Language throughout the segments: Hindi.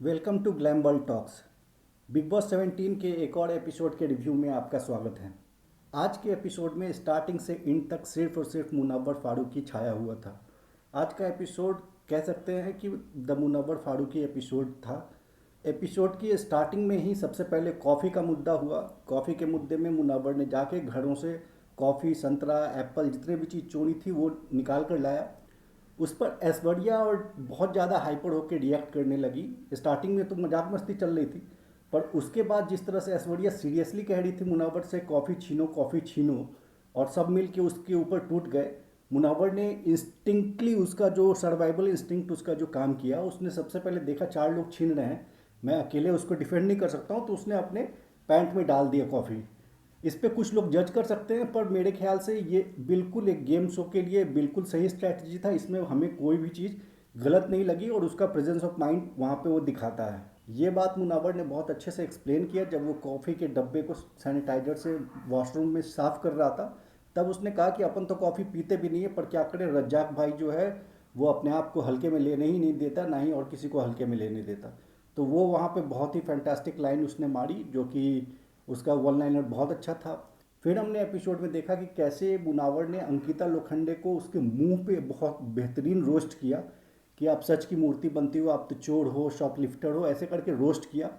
Welcome to glam world talks. Big boss 17 के एक और एपिसोड के रिव्यू में आपका स्वागत है। आज के एपिसोड में स्टार्टिंग से एंड तक सिर्फ और सिर्फ मुनव्वर फारूकी छाया हुआ था। आज का एपिसोड कह सकते हैं कि द मुनव्वर फारूकी एपिसोड था। एपिसोड की स्टार्टिंग में ही सबसे पहले कॉफ़ी का मुद्दा हुआ। कॉफ़ी के मुद्दे में मुनव्वर ने जाके घरों से कॉफ़ी, संतरा, एप्पल, जितने भी चीज़ चोरी थी वो निकाल कर लाया। उस पर ऐश्वर्या और बहुत ज़्यादा हाइपर होकर रिएक्ट करने लगी। स्टार्टिंग में तो मजाक मस्ती चल रही थी, पर उसके बाद जिस तरह से ऐश्वर्या सीरियसली कह रही थी मुनव्वर से कॉफ़ी छीनो, और सब मिल के उसके ऊपर टूट गए। मुनव्वर ने इंस्टिंक्टली उसका जो सर्वाइवल इंस्टिंक्ट उसका जो काम किया, उसने सबसे पहले देखा चार लोग छीन रहे हैं, मैं अकेले उसको डिफेंड नहीं कर सकता हूँ, तो उसने अपने पैंट में डाल दिया कॉफ़ी। इस पे कुछ लोग जज कर सकते हैं, पर मेरे ख्याल से ये बिल्कुल एक गेम शो के लिए बिल्कुल सही स्ट्रैटेजी था। इसमें हमें कोई भी चीज़ गलत नहीं लगी और उसका प्रेजेंस ऑफ माइंड वहाँ पे वो दिखाता है। ये बात मुनावर ने बहुत अच्छे से एक्सप्लेन किया जब वो कॉफ़ी के डब्बे को सैनिटाइजर से वॉशरूम में साफ़ कर रहा था। तब उसने कहा कि अपन तो कॉफ़ी पीते भी नहीं है, पर क्या करें, रज्जाक भाई जो है वो अपने आप को हल्के में लेने ही नहीं देता, ना ही और किसी को हल्के में लेने देता। तो वो वहाँ पे बहुत ही फैंटास्टिक लाइन उसने मारी, जो कि उसका वन लाइनर बहुत अच्छा था। फिर हमने एपिसोड में देखा कि कैसे मुनावर ने अंकिता लोखंडे को उसके मुंह पे बहुत बेहतरीन रोस्ट किया कि आप सच की मूर्ति बनती हो, आप तो चोर हो, शॉपलिफ्टर हो, ऐसे करके रोस्ट किया।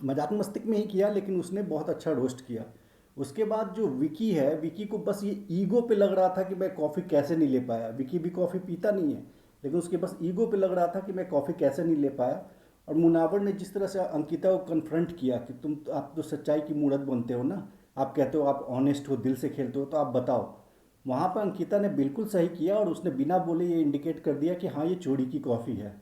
मजाक मस्तिक में ही किया, लेकिन उसने बहुत अच्छा रोस्ट किया। उसके बाद जो विकी है, विकी को बस ये ईगो पे लग रहा था कि मैं कॉफ़ी कैसे नहीं ले पाया। विकी भी कॉफ़ी पीता नहीं है, लेकिन उसके बस ईगो पे लग रहा था कि मैं कॉफ़ी कैसे नहीं ले पाया। और मुनावर ने जिस तरह से अंकिता को कन्फ्रंट किया कि आप तो सच्चाई की मूर्त बनते हो ना, आप कहते हो आप ऑनेस्ट हो, दिल से खेलते हो, तो आप बताओ। वहाँ पर अंकिता ने बिल्कुल सही किया और उसने बिना बोले ये इंडिकेट कर दिया कि हाँ, ये चोरी की कॉफ़ी है।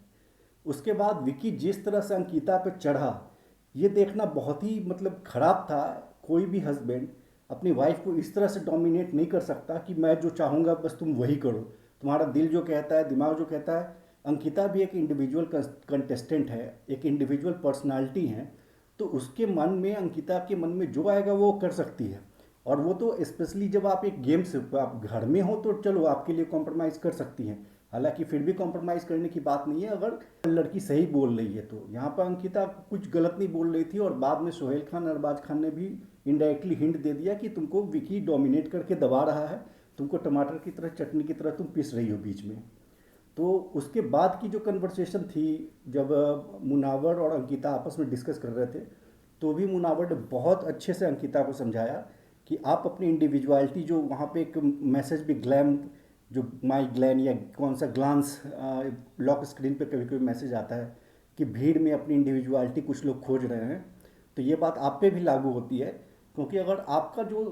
उसके बाद विकी जिस तरह से अंकिता पे चढ़ा, ये देखना बहुत ही मतलब खराब था। कोई भी हस्बैंड अपनी वाइफ को इस तरह से डोमिनेट नहीं कर सकता कि मैं जो चाहूँगा बस तुम वही करो, तुम्हारा दिल जो कहता है, दिमाग जो कहता है। अंकिता भी एक इंडिविजुअल कंटेस्टेंट है, एक इंडिविजुअल पर्सनालिटी है, तो उसके मन में, अंकिता के मन में जो आएगा वो कर सकती है। और वो तो स्पेशली जब आप एक गेम से आप घर में हो तो चलो आपके लिए कॉम्प्रोमाइज़ कर सकती हैं। हालांकि फिर भी कॉम्प्रोमाइज़ करने की बात नहीं है अगर लड़की सही बोल रही है तो। यहाँ पर अंकिता कुछ गलत नहीं बोल रही थी, और बाद में सोहेल खान, अरबाज खान ने भी इनडायरेक्टली हिंट दे दिया कि तुमको विकी डोमिनेट करके दबा रहा है, तुमको टमाटर की तरह, चटनी की तरह तुम पीस रही हो बीच में। तो उसके बाद की जो कन्वर्सेशन थी, जब मुनावर और अंकिता आपस में डिस्कस कर रहे थे, तो भी मुनावर ने बहुत अच्छे से अंकिता को समझाया कि आप अपनी इंडिविजुअलिटी, जो वहाँ पे एक मैसेज भी ग्लैम, जो माई ग्लैन या कौन सा ग्लांस, लॉक स्क्रीन पे कभी कभी मैसेज आता है कि भीड़ में अपनी इंडिविजुअलिटी कुछ लोग खोज रहे हैं। तो ये बात आप पे भी लागू होती है, क्योंकि अगर आपका जो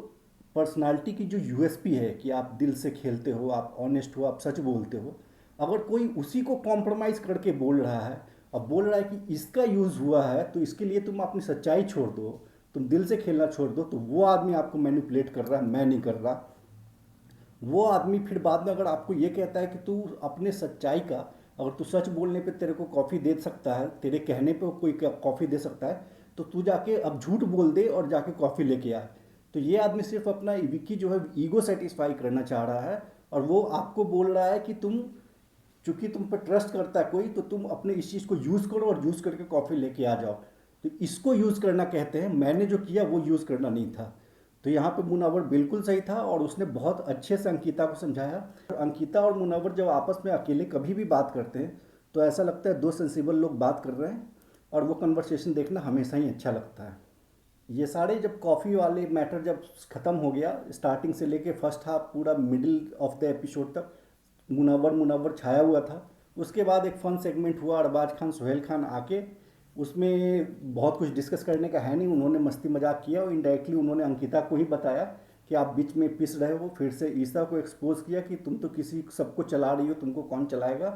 पर्सनालिटी की जो यूएसपी है कि आप दिल से खेलते हो, आप ऑनेस्ट हो, आप सच बोलते हो, अगर कोई उसी को कॉम्प्रोमाइज़ करके बोल रहा है और बोल रहा है कि इसका यूज़ हुआ है तो इसके लिए तुम अपनी सच्चाई छोड़ दो, तुम दिल से खेलना छोड़ दो, तो वो आदमी आपको मैनिपुलेट कर रहा है, मैं नहीं कर रहा। वो आदमी फिर बाद में अगर आपको ये कहता है कि तू अपने सच्चाई का, अगर तू सच बोलने पे तेरे को कॉफ़ी दे सकता है, तेरे कहने पे कोई कॉफ़ी दे सकता है, तो तू जाके अब झूठ बोल दे और जाके कॉफ़ी लेके आ। तो ये आदमी सिर्फ अपना विकी जो है ईगो सेटिस्फाई करना चाह रहा है, और वो आपको बोल रहा है कि तुम, चूंकि तुम पर ट्रस्ट करता है कोई, तो तुम अपने इस चीज़ को यूज़ करो और यूज़ करके कॉफ़ी लेके आ जाओ। तो इसको यूज़ करना कहते हैं, मैंने जो किया वो यूज़ करना नहीं था। तो यहाँ पे मुनावर बिल्कुल सही था और उसने बहुत अच्छे से अंकिता को समझाया। अंकिता और मुनावर जब आपस में अकेले कभी भी बात करते हैं तो ऐसा लगता है दो सेंसिबल लोग बात कर रहे हैं, और वो कन्वर्सेशन देखना हमेशा ही अच्छा लगता है। ये सारे जब कॉफ़ी वाले मैटर जब ख़त्म हो गया, स्टार्टिंग से लेके फर्स्ट हाफ पूरा मिडिल ऑफ द एपिसोड तक मुनव्वर मुनव्वर छाया हुआ था। उसके बाद एक फ़न सेगमेंट हुआ, अरबाज खान, सोहेल खान आके, उसमें बहुत कुछ डिस्कस करने का है नहीं, उन्होंने मस्ती मजाक किया और इनडायरेक्टली उन्होंने अंकिता को ही बताया कि आप बीच में पिस रहे हो। फिर से ईसा को एक्सपोज किया कि तुम तो किसी सबको चला रही हो, तुमको कौन चलाएगा।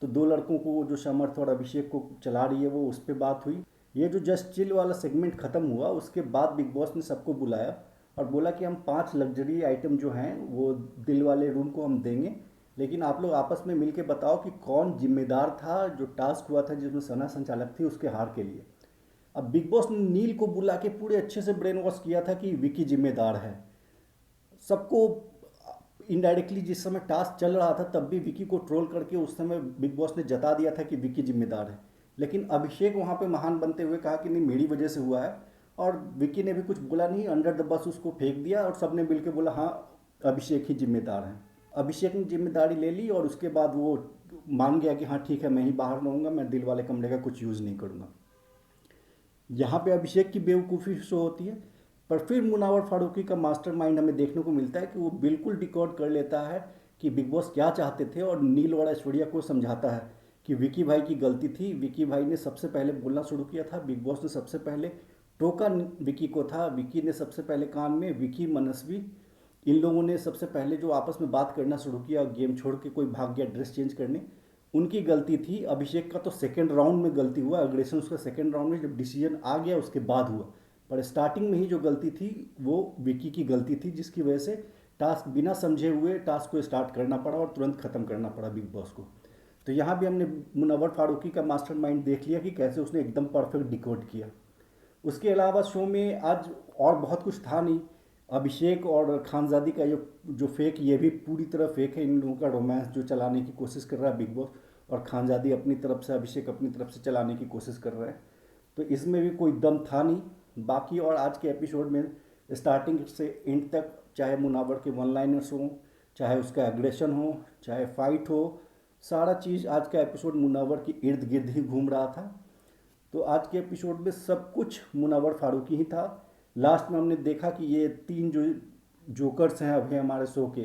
तो दो लड़कों को, जो समर्थ और अभिषेक को चला रही है, वो उस पर बात हुई। ये जो जस्ट चिल वाला सेगमेंट ख़त्म हुआ, उसके बाद बिग बॉस ने सबको बुलाया और बोला कि हम 5 लग्जरी आइटम जो हैं वो दिल वाले रूम को हम देंगे, लेकिन आप लोग आपस में मिलके बताओ कि कौन जिम्मेदार था, जो टास्क हुआ था जिसमें सना संचालक थी उसके हार के लिए। अब बिग बॉस ने नील को बुला के पूरे अच्छे से ब्रेन वॉश किया था कि विकी जिम्मेदार है सबको। इनडायरेक्टली जिस समय टास्क चल रहा था तब भी विकी को ट्रोल करके उस समय बिग बॉस ने जता दिया था कि विकी जिम्मेदार है। लेकिन अभिषेक वहाँ पे महान बनते हुए कहा कि नहीं मेरी वजह से हुआ है, और विकी ने भी कुछ बोला नहीं, अंडर द बस उसको फेंक दिया और सबने मिलकर बोला हाँ अभिषेक ही जिम्मेदार है। अभिषेक ने जिम्मेदारी ले ली और उसके बाद वो मान गया कि हाँ ठीक है मैं ही बाहर रहूँगा, मैं दिल वाले कमरे का कुछ यूज़ नहीं करूँगा। यहाँ पे अभिषेक की बेवकूफ़ी शो होती है, पर फिर मुनावर फारूकी का मास्टरमाइंड हमें देखने को मिलता है कि वो बिल्कुल डिकोड कर लेता है कि बिग बॉस क्या चाहते थे, और नील और ऐश्वर्या को समझाता है कि विकी भाई की गलती थी। विकी भाई ने सबसे पहले बोलना शुरू किया था, बिग बॉस ने सबसे पहले टोका विकी को था, विकी ने सबसे पहले कान में, विकी मनस्वी इन लोगों ने सबसे पहले जो आपस में बात करना शुरू किया, गेम छोड़ के कोई भाग गया ड्रेस चेंज करने, उनकी गलती थी। अभिषेक का तो सेकेंड राउंड में गलती हुआ, अग्रेशन उसका सेकेंड राउंड में जब डिसीजन आ गया उसके बाद हुआ, पर स्टार्टिंग में ही जो गलती थी वो विकी की गलती थी, जिसकी वजह से टास्क बिना समझे हुए टास्क को स्टार्ट करना पड़ा और तुरंत ख़त्म करना पड़ा बिग बॉस को। तो यहाँ भी हमने मुनव्वर फारूकी का मास्टरमाइंड देख लिया कि कैसे उसने एकदम परफेक्ट डिकोड किया। उसके अलावा शो में आज और बहुत कुछ था नहीं। अभिषेक और खानजादी का जो जो फेक, ये भी पूरी तरह फेक है। इन लोगों का रोमांस जो चलाने की कोशिश कर रहा है बिग बॉस, और खानजादी अपनी तरफ से, अभिषेक अपनी तरफ से चलाने की कोशिश कर रहा है, तो इसमें भी कोई दम था नहीं। बाकी और आज के एपिसोड में स्टार्टिंग से एंड तक, चाहे मुनावर के वन लाइनर्स हों, चाहे उसका एग्रेशन हो, चाहे फाइट हो, सारा चीज़ आज का एपिसोड मुनावर के इर्द गिर्द ही घूम रहा था। तो आज के एपिसोड में सब कुछ मुनव्वर फारूकी ही था। लास्ट में हमने देखा कि ये तीन जो जोकर्स हैं अभी हमारे शो के,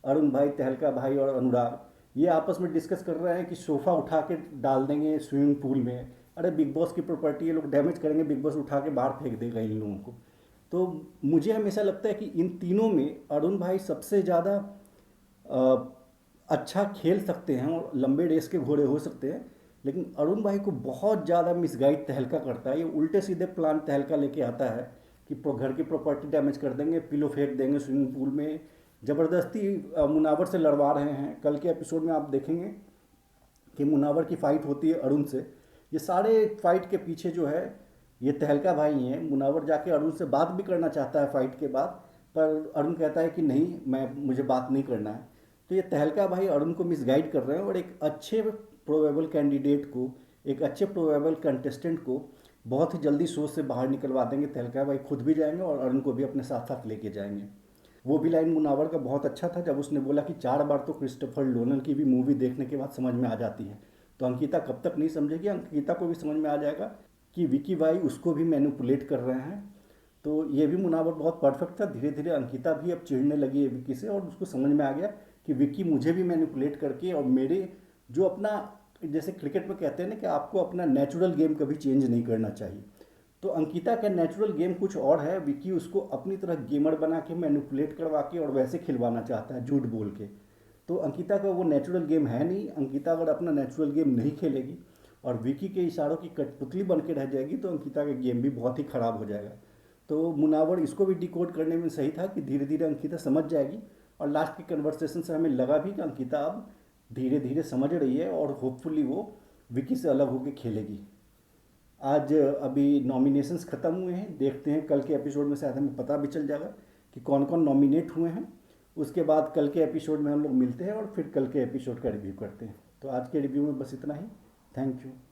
अरुण भाई, तहलका भाई और अनुराग, ये आपस में डिस्कस कर रहे हैं कि सोफ़ा उठा के डाल देंगे स्विमिंग पूल में। अरे बिग बॉस की प्रॉपर्टी ये लोग डैमेज करेंगे, बिग बॉस उठा के बाहर फेंक देगा इन लोगों को। तो मुझे हमेशा लगता है कि इन तीनों में अरुण भाई सबसे ज़्यादा अच्छा खेल सकते हैं और लंबे रेस के घोड़े हो सकते हैं, लेकिन अरुण भाई को बहुत ज़्यादा मिसगाइड तहलका करता है। ये उल्टे सीधे प्लान तहलका लेके आता है कि घर की प्रॉपर्टी डैमेज कर देंगे, पिलो फेंक देंगे स्विमिंग पूल में, ज़बरदस्ती मुनावर से लड़वा रहे हैं। कल के एपिसोड में आप देखेंगे कि मुनावर की फ़ाइट होती है अरुण से। ये सारे फाइट के पीछे जो है ये तहलका भाई हैं। मुनावर जाके अरुण से बात भी करना चाहता है फाइट के बाद, पर अरुण कहता है कि नहीं, मुझे बात नहीं करना है। तो ये तहलका भाई अरुण को मिसगाइड कर रहे हैं, और एक अच्छे प्रोबेबल कैंडिडेट को, एक अच्छे प्रोबेबल कंटेस्टेंट को बहुत ही जल्दी शो से बाहर निकलवा देंगे। तहलका भाई खुद भी जाएंगे और अरुण को भी अपने साथ साथ लेके जाएंगे। वो भी लाइन मुनावर का बहुत अच्छा था जब उसने बोला कि 4 बार तो क्रिस्टोफर नोलन की भी मूवी देखने के बाद समझ में आ जाती है। तो अंकिता कब तक नहीं समझेगी, अंकिता को भी समझ में आ जाएगा कि विकी भाई उसको भी मैनिपुलेट कर रहे हैं। तो ये भी मुनावर बहुत परफेक्ट था। धीरे धीरे अंकिता भी अब चिढ़ने लगी है विकी से, और उसको समझ में आ गया कि विकी मुझे भी मैनिपुलेट करके, और मेरे जो अपना, जैसे क्रिकेट में कहते हैं ना कि आपको अपना नेचुरल गेम कभी चेंज नहीं करना चाहिए, तो अंकिता का नेचुरल गेम कुछ और है। विकी उसको अपनी तरह गेमर बना के मैनिपुलेट करवा के और वैसे खिलवाना चाहता है झूठ बोल के। तो अंकिता का वो नेचुरल गेम है नहीं। अंकिता अगर अपना नेचुरल गेम नहीं खेलेगी और विकी के इशारों की कठपुतली बन के रह जाएगी, तो अंकिता का गेम भी बहुत ही ख़राब हो जाएगा। तो मुनावर इसको भी डिकोड करने में सही था कि धीरे धीरे अंकिता समझ जाएगी, और लास्ट के कन्वर्सेशन से हमें लगा भी कि अंकिता अब धीरे धीरे समझ रही है और होपफुली वो विकी से अलग होकर खेलेगी। आज अभी नॉमिनेशंस ख़त्म हुए हैं, देखते हैं कल के एपिसोड में शायद हमें पता भी चल जाएगा कि कौन कौन नॉमिनेट हुए हैं। उसके बाद कल के एपिसोड में हम लोग मिलते हैं और फिर कल के एपिसोड का रिव्यू करते हैं। तो आज के रिव्यू में बस इतना ही। Thank you.